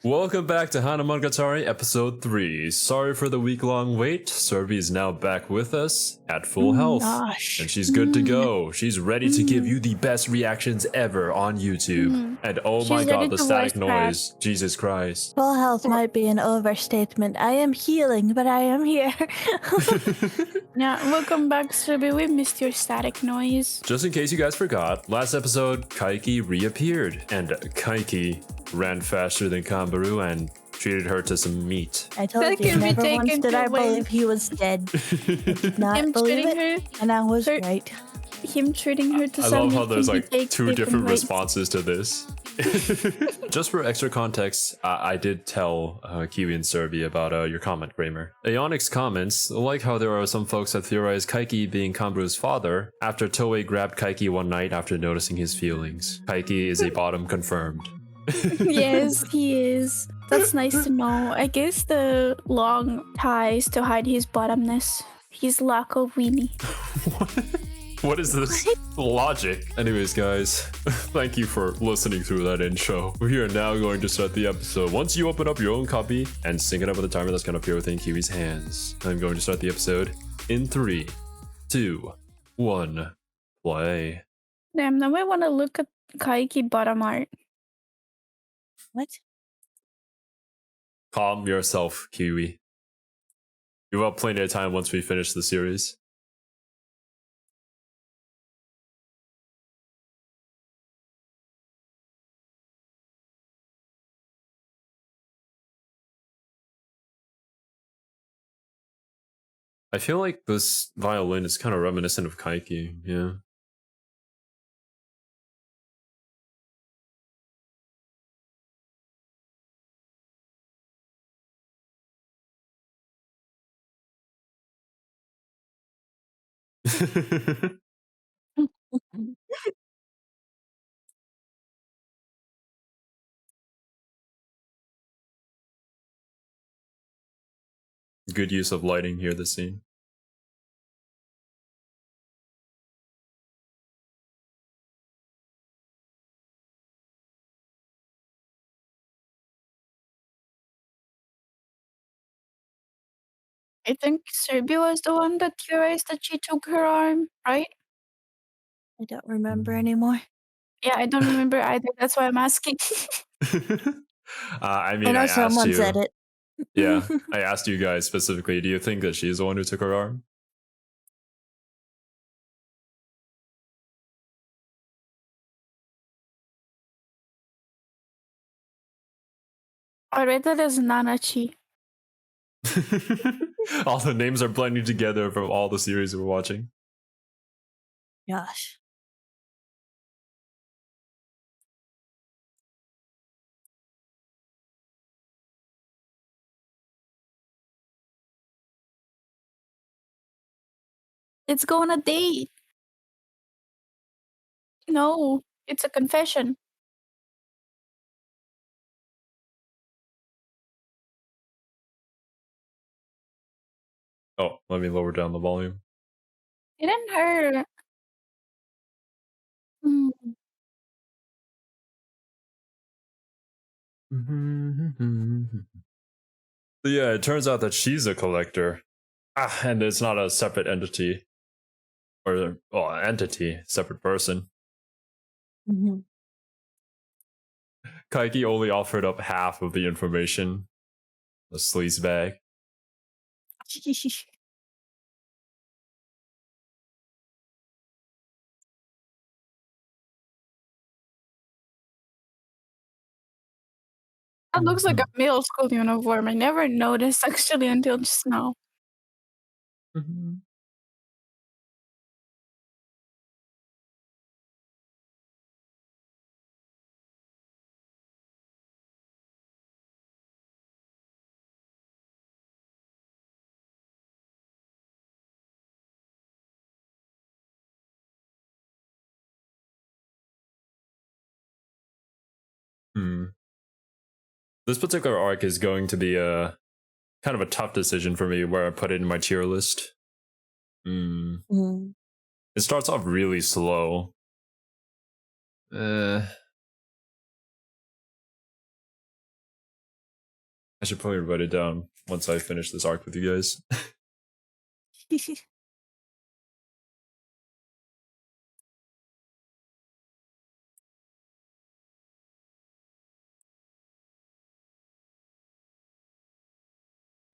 Welcome back to Hanamonogatari episode 3. Sorry for the week-long wait. Serby is now back with us at full health. Gosh. And she's good to go. She's ready to give you the best reactions ever on YouTube. And oh my god, the static noise. Jesus Christ. Full health might be an overstatement. I am healing, but I am here. Yeah, welcome back, Serby. We missed your static noise. Just in case you guys forgot, last episode, Kaiki reappeared. And Kaiki ran faster than Kanbaru and treated her to some meat. I told That you, can be never once taken did to I away. believe he was dead. I did not Him believe treating it, her, and I was her- right. him treating her to I some love how meat there's can be like taken two different ways. responses to this. Just for extra context, I did tell Kiwi and Serby about your comment, Kramer. Aeonix comments, like how there are some folks that theorize Kaiki being Kanbaru's father after Toei grabbed Kaiki one night after noticing his feelings. Kaiki is a bottom confirmed. Yes, he is. That's nice to know. I guess the long ties to hide his bottomness. His lack of weenie. What is this logic? Anyways, guys, thank you for listening through that intro. We are now going to start the episode. Once you open up your own copy and sync it up with the timer that's going to appear within Kiwi's hands, I'm going to start the episode in 3, 2, 1, play. Damn, now I want to look at Kaiki bottom art. What? Calm yourself, Kiwi. You have plenty of time once we finish the series. I feel like this violin is kind of reminiscent of Kaiki, yeah. Good use of lighting here, this scene. I think Serby was the one that theorized that she took her arm, right? I don't remember anymore. Yeah, I don't remember either. That's why I'm asking. I mean, I know I asked someone you. said it. Yeah, I asked you guys specifically, do you think that she's the one who took her arm? I read that as Nanachi. All the names are blending together from all the series we're watching. Gosh. Let's go on a date. No, it's a confession. Oh, let me lower down the volume. Didn't her? Hmm. So yeah, it turns out that she's a collector. And it's not a separate entity. Or, well, entity, separate person. Mhm. Kaiki only offered up half of the information. The sleaze bag. That looks like a middle school uniform. I never noticed actually until just now. This particular arc is going to be a kind of a tough decision for me where I put it in my tier list. Mm. It starts off really slow. I should probably write it down once I finish this arc with you guys.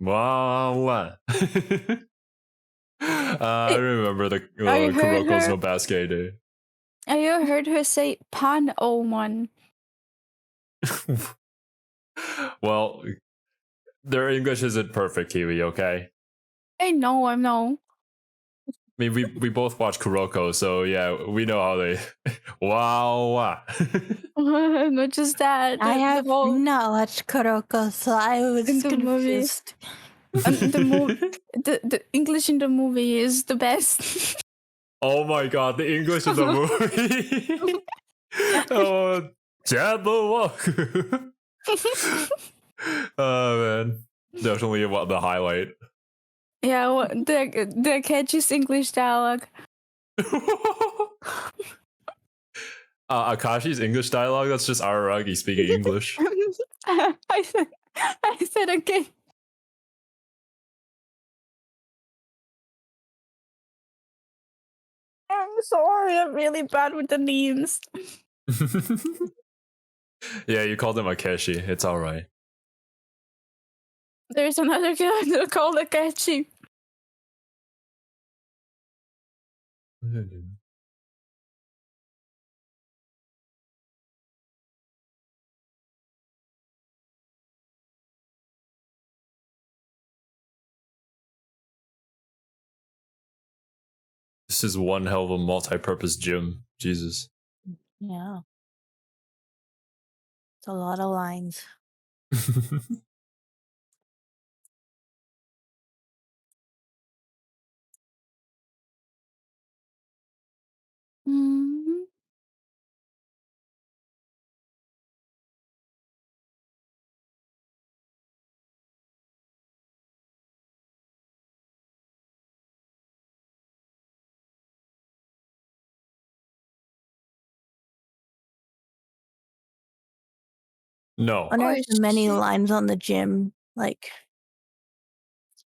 Wow. I remember the I heard Kuroko's her- no Basket Day. I heard her say pan one. Well, their English isn't perfect, Kiwi, okay? I know. I mean, we both watch Kuroko, so yeah, we know how they. Wow. Not just that. I have the whole, not watched Kuroko, so I was In the movie. confused. the English in the movie is the best. Oh my god, the English in the movie. Oh, walk. Oh man, definitely what the highlight. Yeah, the catchiest English dialogue. Akashi's English dialogue, that's just Araragi speaking English. I said again. I'm sorry, I'm really bad with the names. Yeah, you called him Akeshi. It's alright. There's another character called Akechi. This is one hell of a multi-purpose gym. Jesus. Yeah. It's a lot of lines. Mm-hmm. No. I wonder if Oh, many shit. lines on the gym, like,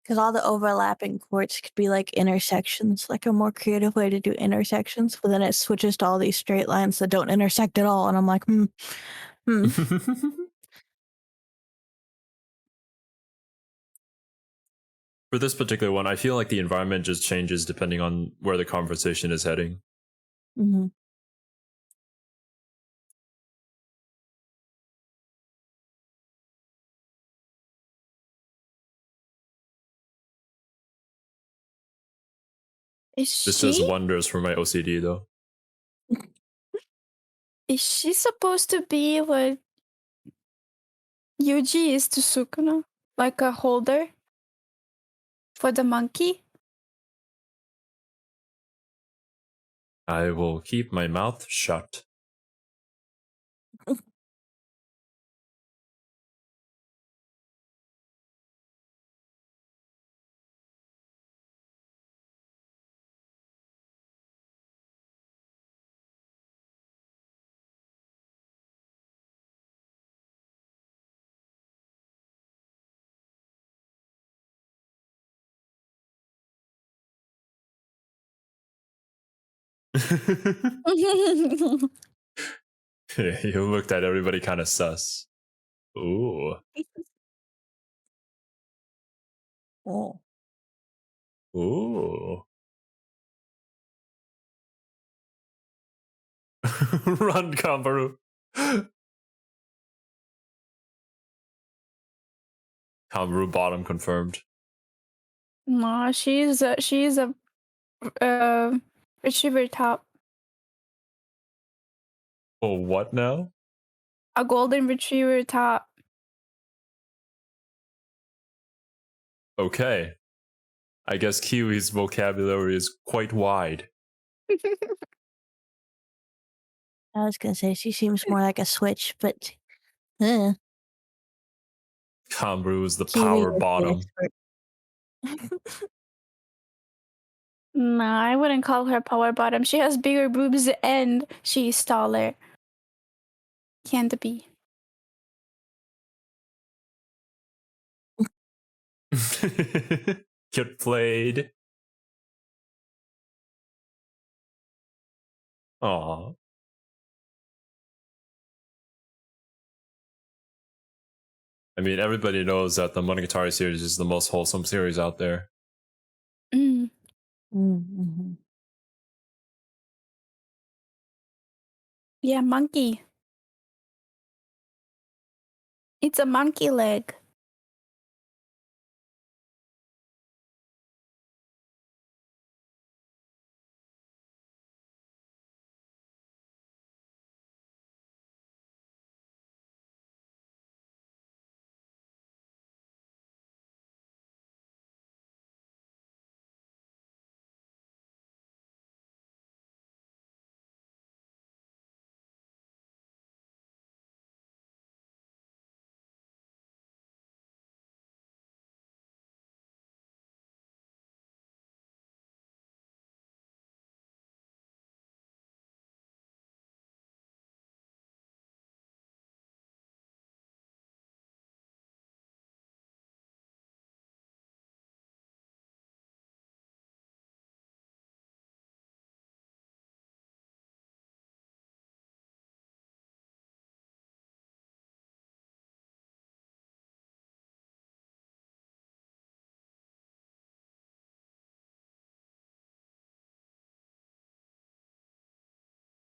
because all the overlapping courts could be like intersections, like a more creative way to do intersections, but then it switches to all these straight lines that don't intersect at all, and I'm like, hmm. For this particular one, I feel like the environment just changes depending on where the conversation is heading. Mm-hmm. Is This does she? wonders for my OCD, though. Is she supposed to be what Yuji is to Sukuna? Like a holder for the monkey? I will keep my mouth shut. You looked at everybody kind of sus. Ooh. Oh. Ooh. Run, Kanbaru. Kanbaru bottom confirmed. No, she's a retriever top. Oh, what now? A golden retriever top. Okay. I guess Kiwi's vocabulary is quite wide. I was gonna say she seems more like a switch, but eh. Kanbaru is the Kiwi power is the bottom. expert. No, I wouldn't call her power bottom. She has bigger boobs and she's taller. Can't be. Get played. Aw. I mean, everybody knows that the Monogatari series is the most wholesome series out there. Mm. Mm-hmm. Yeah, monkey. It's a monkey leg.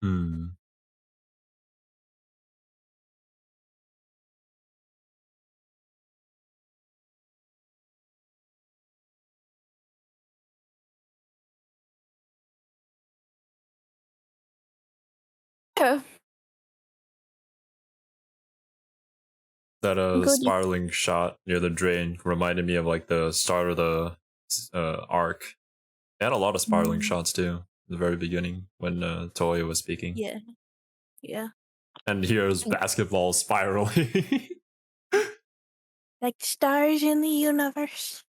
Hmm. Yeah. That Good. spiraling shot near the drain reminded me of like the start of the arc. It had a lot of spiraling shots too. In the very beginning when Toya was speaking. Yeah. Yeah. And here's basketball spiraling. Like stars in the universe.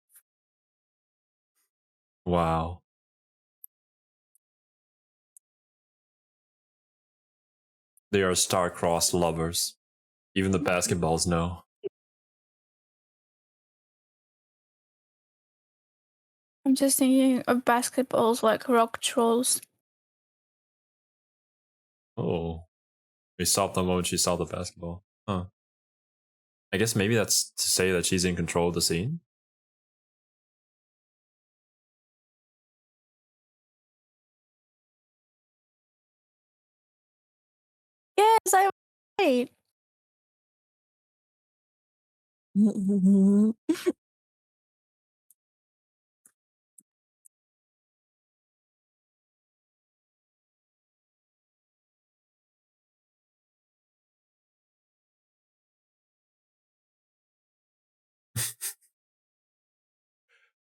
Wow. They are star-crossed lovers. Even the basketballs know. I'm just thinking of basketballs like rock trolls. Oh. We stopped the moment she saw the basketball. Huh. I guess maybe that's to say that she's in control of the scene? Yes, I was right.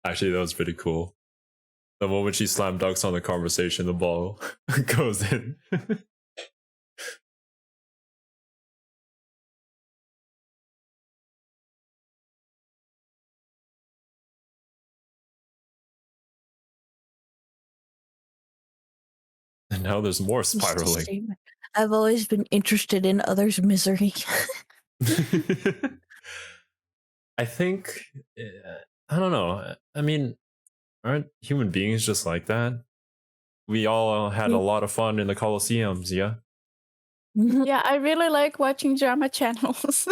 Actually, that was pretty cool. The moment she slam dunks on the conversation, the ball goes in. And now there's more Just a spiraling. statement. I've always been interested in others' misery. I think, I don't know. I mean, aren't human beings just like that? We all had a lot of fun in the Colosseums, yeah? Yeah, I really like watching drama channels.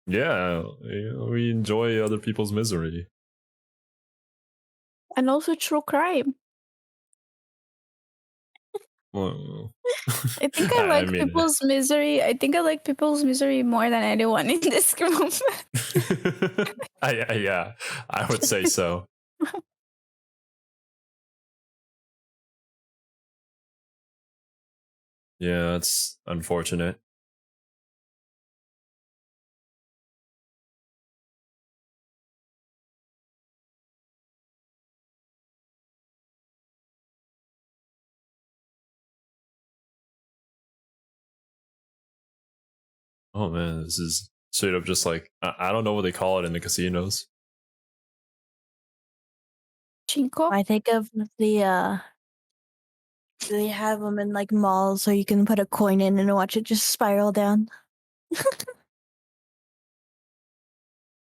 Yeah, we enjoy other people's misery. And also true crime. Well, I think I like mean, people's misery. I think I like people's misery more than anyone in this group. yeah, I would say so. Yeah, it's unfortunate. Oh man, this is straight up just like I don't know what they call it in the casinos. Chinko? I think of the they have them in like malls so you can put a coin in and watch it just spiral down.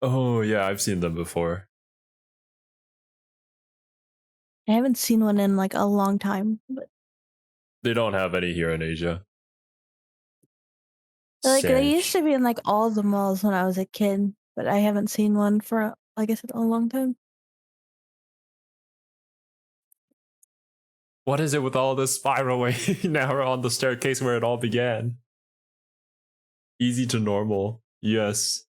Oh yeah, I've seen them before. I haven't seen one in like a long time, but They don't have any here in Asia. like they used Sad. to be in like all the malls when I was a kid, but I haven't seen one for like I said a long time. What is it with all this spiraling? Now we're on the staircase where it all began. Easy to normal. Yes.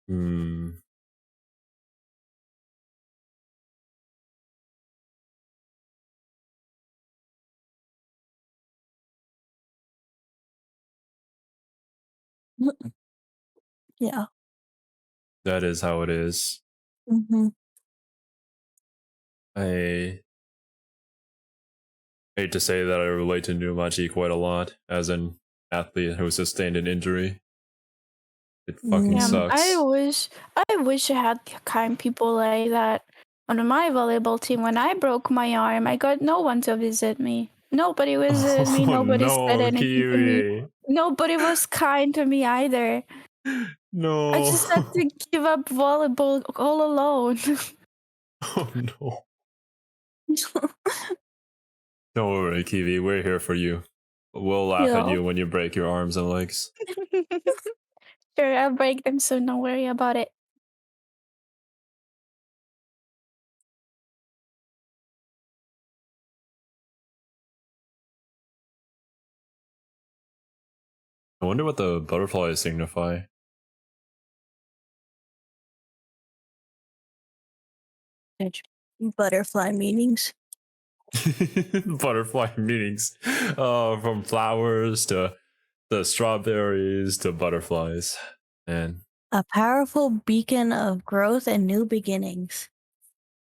Hmm. Yeah. That is how it is. Mm-hmm. I hate to say that I relate to Numachi quite a lot as an athlete who sustained an injury. It fucking Yeah, sucks. I wish I had kind people like that on my volleyball team. When I broke my arm, I got no one to visit me. Nobody visited me. Oh Nobody said no, anything to me. Kiwi. Nobody was kind to me either. I No. just had to give up volleyball all alone. Oh no. Don't worry, Kiwi. We're here for you. We'll laugh at Yeah. you when you break your arms and legs. Sure, I'll break them soon. Don't worry about it. I wonder what the butterflies signify. Butterfly meanings. Butterfly meanings. From flowers to the strawberries to butterflies. And A powerful beacon of growth and new beginnings.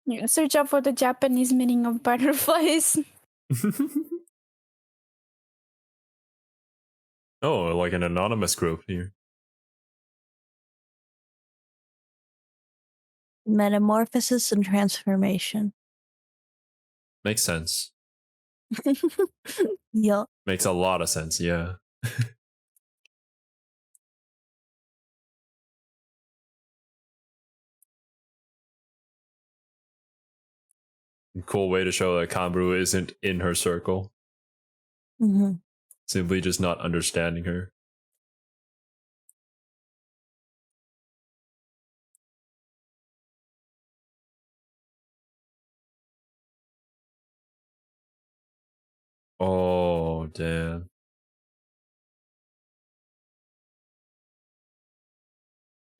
Yeah, search up for the Japanese meaning of butterflies. oh, like an anonymous group here. Metamorphosis and transformation. Makes sense. Yup. Makes a lot of sense, yeah. Cool way to show that Kanbaru isn't in her circle. Mm-hmm. Simply just not understanding her. Oh, damn.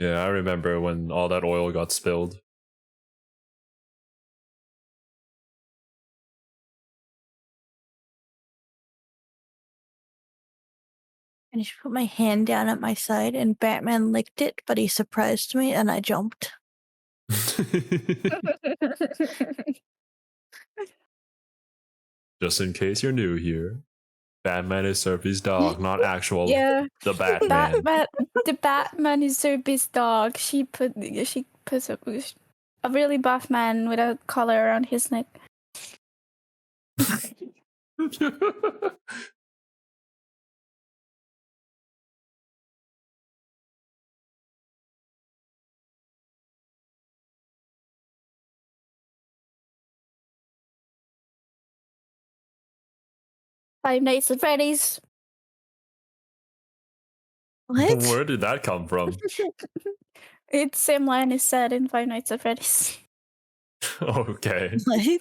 Yeah, I remember when all that oil got spilled. I just put my hand down at my side and Batman licked it, but he surprised me and I jumped. Just in case you're new here, Batman is Serpy's dog, not actual Yeah, the Batman. the Batman is Serbi's dog. She puts a really buff man with a collar around his neck. 5 Nights at Freddy's. What? Where did that come from? It's same line is said in 5 Nights at Freddy's. Okay. What?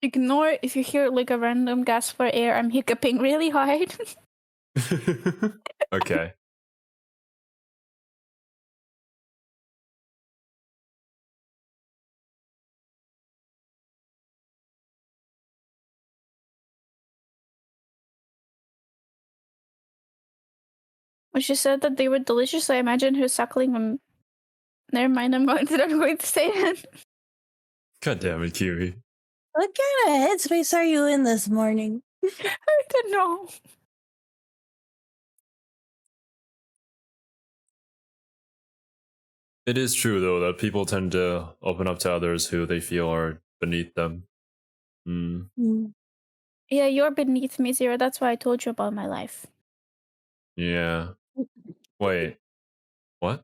Ignore if you hear like a random gasp for air. I'm hiccuping really hard. Okay. When she said that they were delicious, I imagine her suckling them. Never mind, I'm going to say it. God damn it, Kiwi. What kind of headspace are you in this morning? I don't know. It is true, though, that people tend to open up to others who they feel are beneath them. Yeah, you're beneath me, Zero. That's why I told you about my life. Yeah. Wait. What?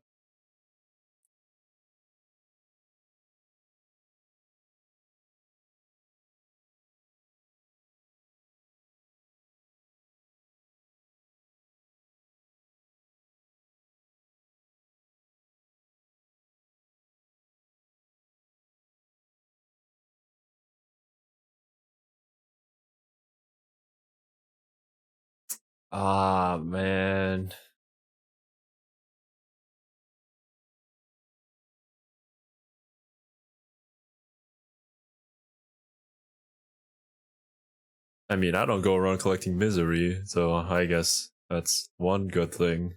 Ah, man. I mean, I don't go around collecting misery, so I guess that's one good thing.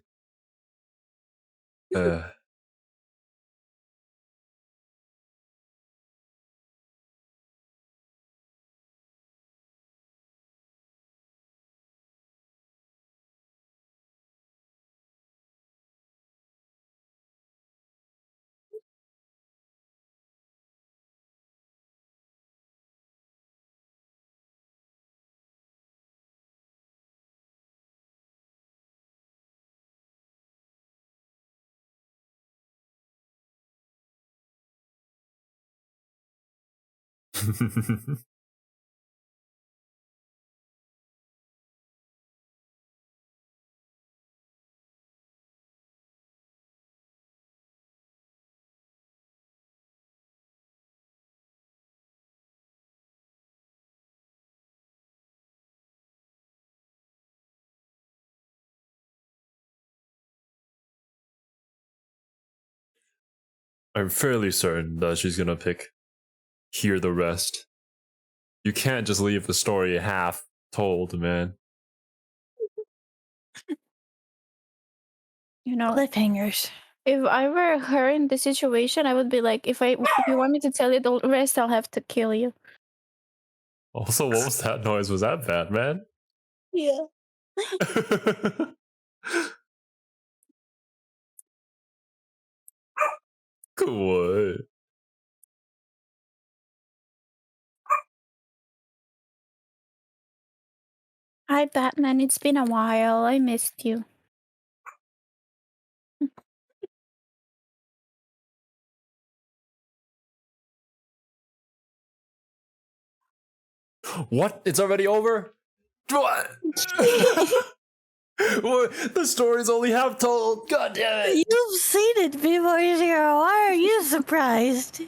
I'm fairly certain that she's gonna pick Hear the Rest. You can't just leave the story half told, man. You know, Cliffhangers. if I were her in the situation, I would be like, if you want me to tell you the rest, I'll have to kill you. Also, what was that noise? Was that Batman? Yeah. What? Hi, Batman. It's been a while. I missed you. What? It's already over? What? The story's only half told. God damn it. You've seen it before, Zero. Why are you surprised?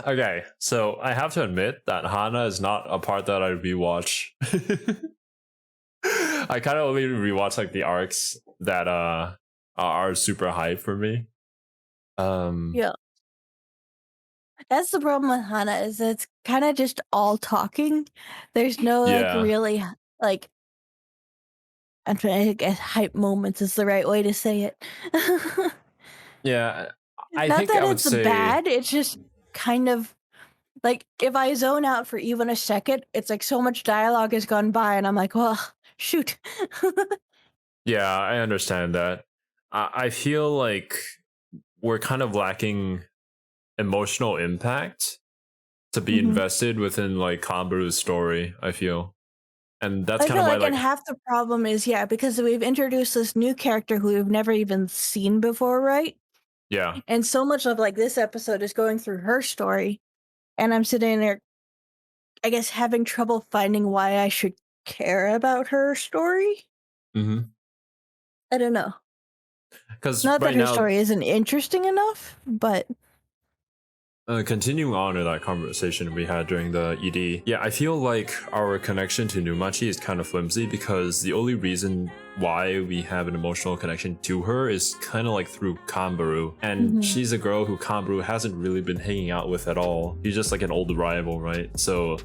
Okay, so I have to admit that Hana is not a part that I rewatch. I kind of only rewatch like the arcs that are super hype for me. Yeah. That's the problem with Hana is it's kind of just all talking. There's no like Yeah. really like I'm trying to guess hype moments is the right way to say it. Yeah, I Not think that I would it's say bad, it's just kind of like if I zone out for even a second, it's like so much dialogue has gone by and I'm like, well, shoot. yeah, I understand that. I feel like we're kind of lacking emotional impact to be Mhm. invested within like Kanbaru's story, I feel. And that's I kind feel of why like, and half the problem is, yeah, because we've introduced this new character who we've never even seen before, right? yeah. And so much of like this episode is going through her story. And I'm sitting there, I guess, having trouble finding why I should care about her story. Mm-hmm. I don't know. Because Not that right her now, story isn't interesting enough, but Continuing on in that conversation we had during the ED, yeah, I feel like our connection to Numachi is kind of flimsy because the only reason why we have an emotional connection to her is kind of like through Kanbaru, and she's a girl who Kanbaru hasn't really been hanging out with at all. She's just like an old rival, right? So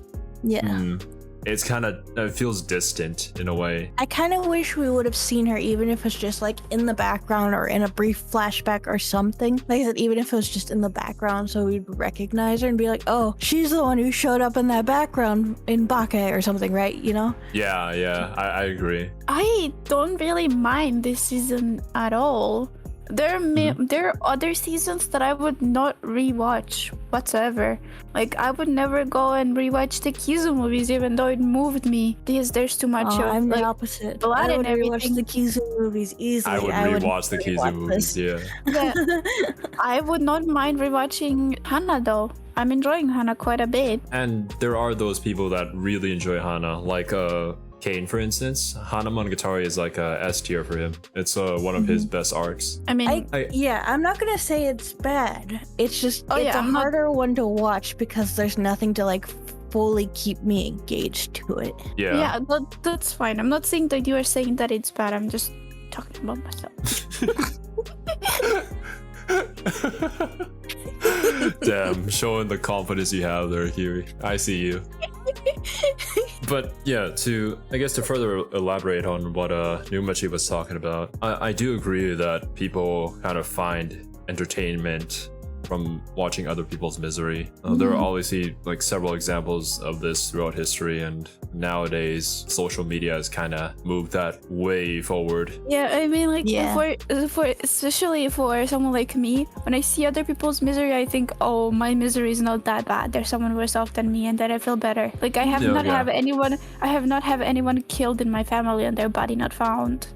Yeah. it's kind of, it feels distant in a way. I kind of wish we would have seen her, even if it's just like in the background or in a brief flashback or something. Like I said, even if it was just in the background, so we'd recognize her and be like, oh, she's the one who showed up in that background in Bake or something, right? You know? Yeah, I agree. I don't really mind this season at all. There are other seasons that I would not rewatch whatsoever. Like I would never go and rewatch the Kizu movies, even though it moved me, because there's too much of I'm like the opposite. blood I would and rewatch everything. the Kizu movies easily. I would rewatch the Kizu rewatch movies, this. yeah. Yeah, I would not mind rewatching Hana though. I'm enjoying Hana quite a bit. And there are those people that really enjoy Hana, like Kane, for instance. Hanamonogatari is like a S tier for him. It's one of his best arcs. I mean, Yeah, I'm not gonna say it's bad. It's just Oh, it's yeah, a I'm not- harder one to watch because there's nothing to like fully keep me engaged to it. yeah, that's fine. I'm not saying that you are saying that it's bad. I'm just talking about myself. Damn, showing the confidence you have there, Kiwi. I see you. But yeah, I guess to further elaborate on what Numachi was talking about, I do agree that people kind of find entertainment from watching other people's misery. There are obviously like several examples of this throughout history, and nowadays social media has kind of moved that way forward. Yeah, I mean, like, Yeah. for especially for someone like me, when I see other people's misery, I think, oh, my misery is not that bad. There's someone worse off than me, and then I feel better. Like, I have Yeah, not yeah. have anyone killed in my family and their body not found.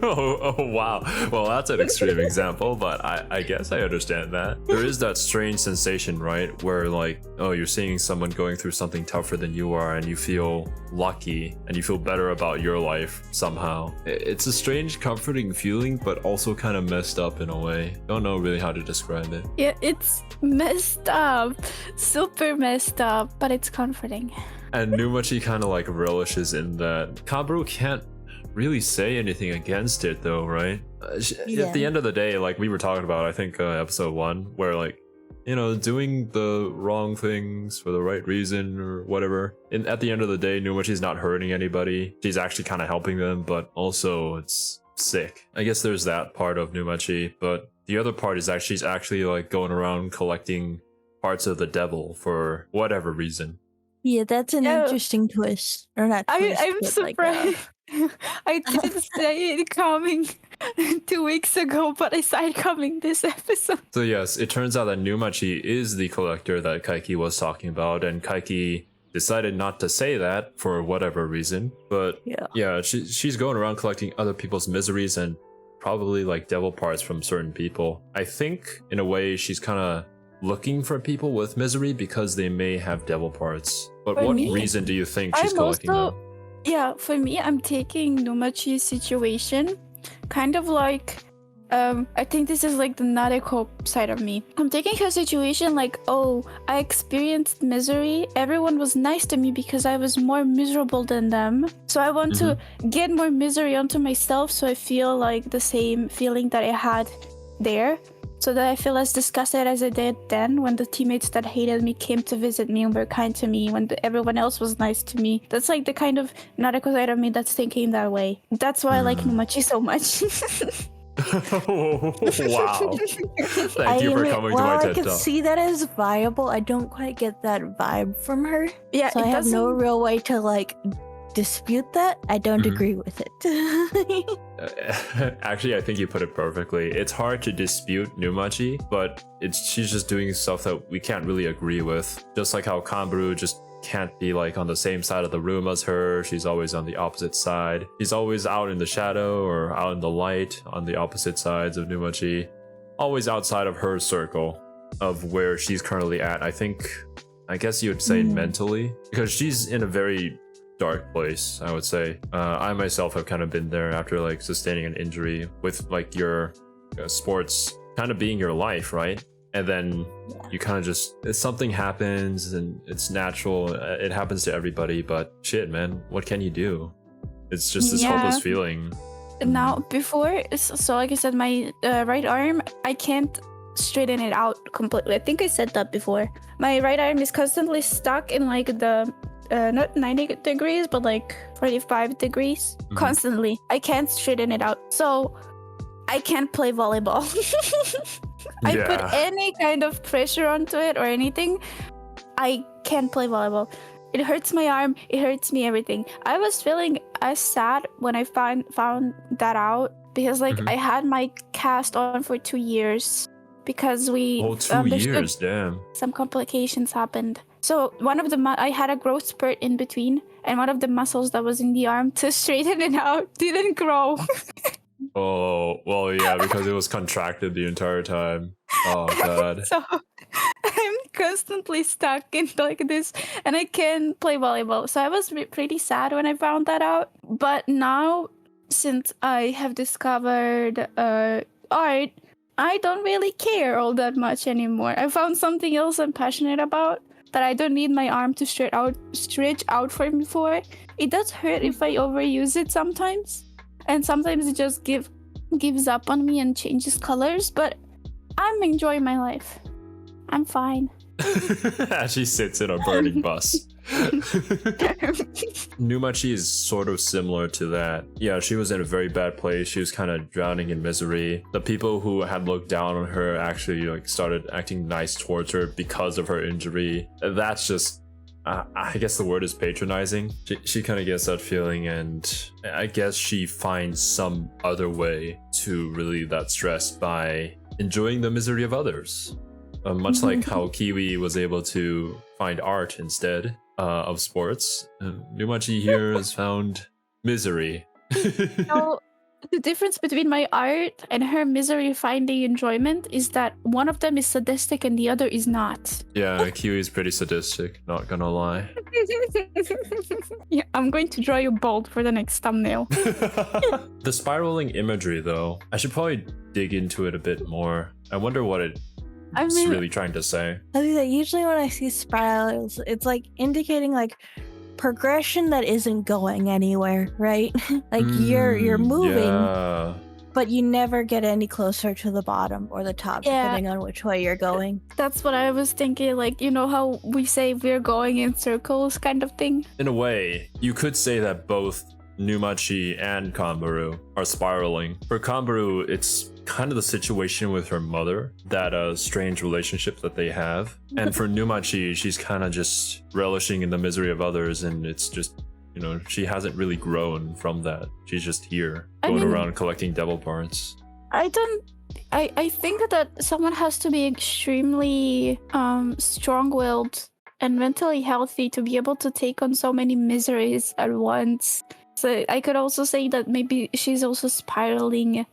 oh wow. Well, that's an extreme example, but I guess I understand that. There is that strange sensation, right, where like, oh, you're seeing someone going through something tougher than you are, and you feel lucky and you feel better about your life somehow. It's a strange comforting feeling, but also kind of messed up in a way. Don't know really how to describe it. Yeah, it's messed up, super messed up, but it's comforting. And Numachi kind of like relishes in that. Kanbaru can't really say anything against it though, right? At the end of the day, like we were talking about, I think episode 1, where like, you know, doing the wrong things for the right reason or whatever. And at the end of the day, Numachi's not hurting anybody. She's actually kind of helping them, but also it's sick. I guess there's that part of Numachi, but the other part is that she's actually like going around collecting parts of the devil for whatever reason. Yeah, that's an Yeah. interesting twist. Or not twist, I'm but, surprised. I didn't say it coming 2 weeks ago, but I saw it coming this episode. So yes, it turns out that Numachi is the collector that Kaiki was talking about, and Kaiki decided not to say that for whatever reason. But yeah, she's going around collecting other people's miseries and probably like devil parts from certain people. I think in a way she's kind of looking for people with misery because they may have devil parts. But For what me, reason do you think she's I'm collecting also, them? yeah, for me, I'm taking Numachi's situation kind of like, I think this is like the Nadeko side of me. I'm taking her situation like, oh, I experienced misery. Everyone was nice to me because I was more miserable than them. So I want to get more misery onto myself so I feel like the same feeling that I had there. So that I feel as disgusted as I did then when the teammates that hated me came to visit me and were kind to me when everyone else was nice to me. That's like the kind of Nariko side of me that's thinking that way. That's why I like Numachi so much. Wow. Thank you for coming to my while I TED can Talk. see that as viable, I don't quite get that vibe from her. Yeah, So it I have no doesn't- real way to like dispute that. I don't agree with it. Actually, I think you put it perfectly. It's hard to dispute Numachi, but she's just doing stuff that we can't really agree with. Just like how Kanbaru just can't be like on the same side of the room as her. She's always on the opposite side. She's always out in the shadow or out in the light on the opposite sides of Numachi. Always outside of her circle of where she's currently at. I guess you would say mentally, because she's in a very dark place, I would say. I myself have kind of been there after like sustaining an injury with like your sports kind of being your life, right? and then you kind of just something happens and it's natural. It happens to everybody, but shit, man, what can you do? It's just this hopeless feeling. Now, before, so like I said, my right arm, I can't straighten it out completely. I think I said that before. My right arm is constantly stuck in like the not 90 degrees, but like 45 degrees constantly. I can't straighten it out. So I can't play volleyball. I put any kind of pressure onto it or anything, I can't play volleyball. It hurts my arm, it hurts me, everything. I was feeling as sad when I found that out because like I had my cast on for 2 years because we 2 years, damn. Some complications happened. So one of the I had a growth spurt in between, and one of the muscles that was in the arm to straighten it out didn't grow. Oh, well, yeah, because it was contracted the entire time. Oh, God. So I'm constantly stuck in like this, and I can't play volleyball. So I was pretty sad when I found that out. But now, since I have discovered art, I don't really care all that much anymore. I found something else I'm passionate about that I don't need my arm to stretch out for me for. It does hurt if I overuse it sometimes. And sometimes it just gives up on me and changes colors, but I'm enjoying my life. I'm fine. As she sits in a burning bus. Numachi is sort of similar to that. Yeah, she was in a very bad place. She was kind of drowning in misery. The people who had looked down on her actually like started acting nice towards her because of her injury. That's just I guess the word is patronizing. She kind of gets that feeling, and I guess she finds some other way to relieve that stress by enjoying the misery of others. Much like how Kiwi was able to find art instead of sports, Numachi here has found misery. So the difference between my art and her misery finding enjoyment is that one of them is sadistic and the other is not. Yeah, Kiwi's pretty sadistic, not gonna lie. Yeah, I'm going to draw you bold for the next thumbnail. The spiraling imagery, though, I should probably dig into it a bit more. I wonder what it's really trying to say. I think that usually when I see spirals, it's like indicating like progression that isn't going anywhere, right? Like you're moving, but you never get any closer to the bottom or the top, depending on which way you're going. That's what I was thinking, like, you know how we say we're going in circles kind of thing? In a way, you could say that both Numachi and Kanbaru are spiraling. For Kanbaru, it's kind of the situation with her mother, that strange relationship that they have. And for Numachi, she's kind of just relishing in the misery of others, and it's just, you know, she hasn't really grown from that. She's just here, going around collecting devil parts. I think that someone has to be extremely strong-willed and mentally healthy to be able to take on so many miseries at once. So I could also say that maybe she's also spiraling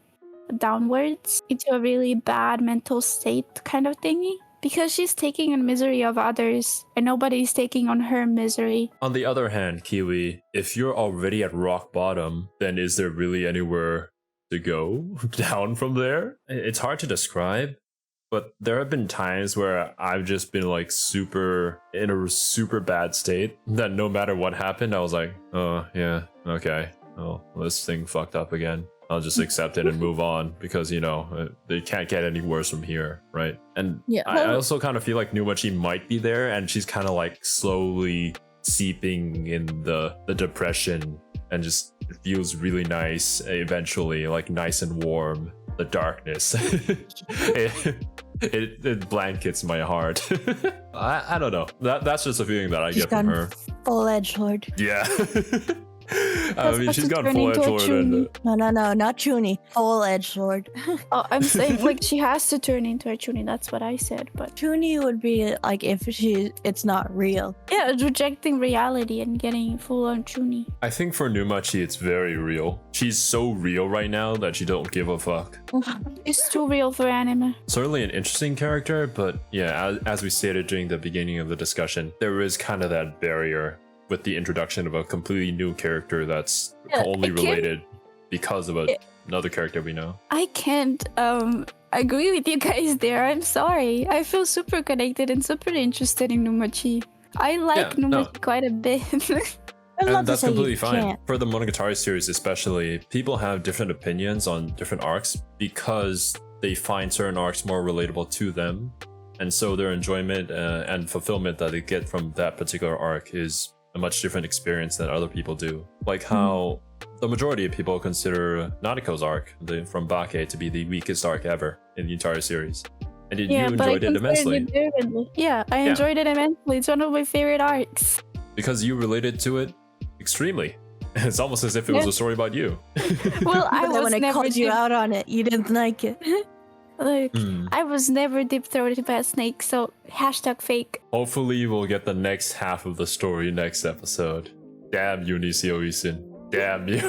downwards into a really bad mental state kind of thingy, because she's taking on misery of others and nobody's taking on her misery. On the other hand, Kiwi, if you're already at rock bottom, then is there really anywhere to go down from there? It's hard to describe, but there have been times where I've just been like in a super bad state that no matter what happened, I was like, oh yeah, okay, oh, this thing fucked up again. I'll just accept it and move on, because, you know, they can't get any worse from here, right? And I also kind of feel like Numachi might be there, and she's kind of like slowly seeping in the depression, and just feels really nice eventually, like nice and warm. The darkness, it blankets my heart. I don't know. That's just a feeling that I get from her. Full edgelord. Yeah. I mean, she's got full edgelord. No, not Chuni. Full edgelord. Oh, I'm saying like she has to turn into a Chuni. That's what I said. But Chuni would be like if it's not real. Yeah, rejecting reality and getting full on Chuni. I think for Numachi, it's very real. She's so real right now that she don't give a fuck. It's too real for anime. Certainly an interesting character, but yeah, as we stated during the beginning of the discussion, there is kind of that barrier with the introduction of a completely new character that's only related because of a another character we know. I can't agree with you guys there. I'm sorry. I feel super connected and super interested in Numachi. I like Numachi quite a bit. And that's completely fine. For the Monogatari series especially, people have different opinions on different arcs because they find certain arcs more relatable to them. And so their enjoyment and fulfillment that they get from that particular arc is a much different experience than other people do. Like how the majority of people consider Nadeko's arc from Bake to be the weakest arc ever in the entire series. And you enjoyed it immensely. I enjoyed it immensely. It's one of my favorite arcs. Because you related to it extremely. It's almost as if it was a story about you. Well, I was when I called you out on it, you didn't like it. Like, I was never deep-throated by a snake, so #fake. Hopefully we'll get the next half of the story next episode. Damn you, Nisio Isin. Damn you.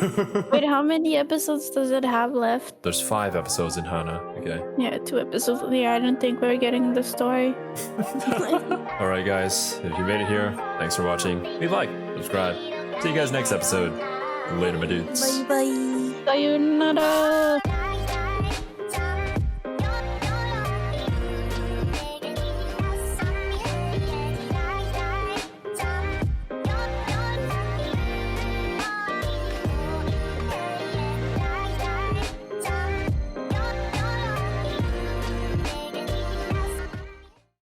Wait, how many episodes does it have left? There's 5 episodes in Hana. Okay. Yeah, 2 episodes. Yeah, I don't think we're getting the story. Alright guys, if you made it here, thanks for watching. Leave a like, subscribe. See you guys next episode. Later, my dudes. Bye bye. Sayonara!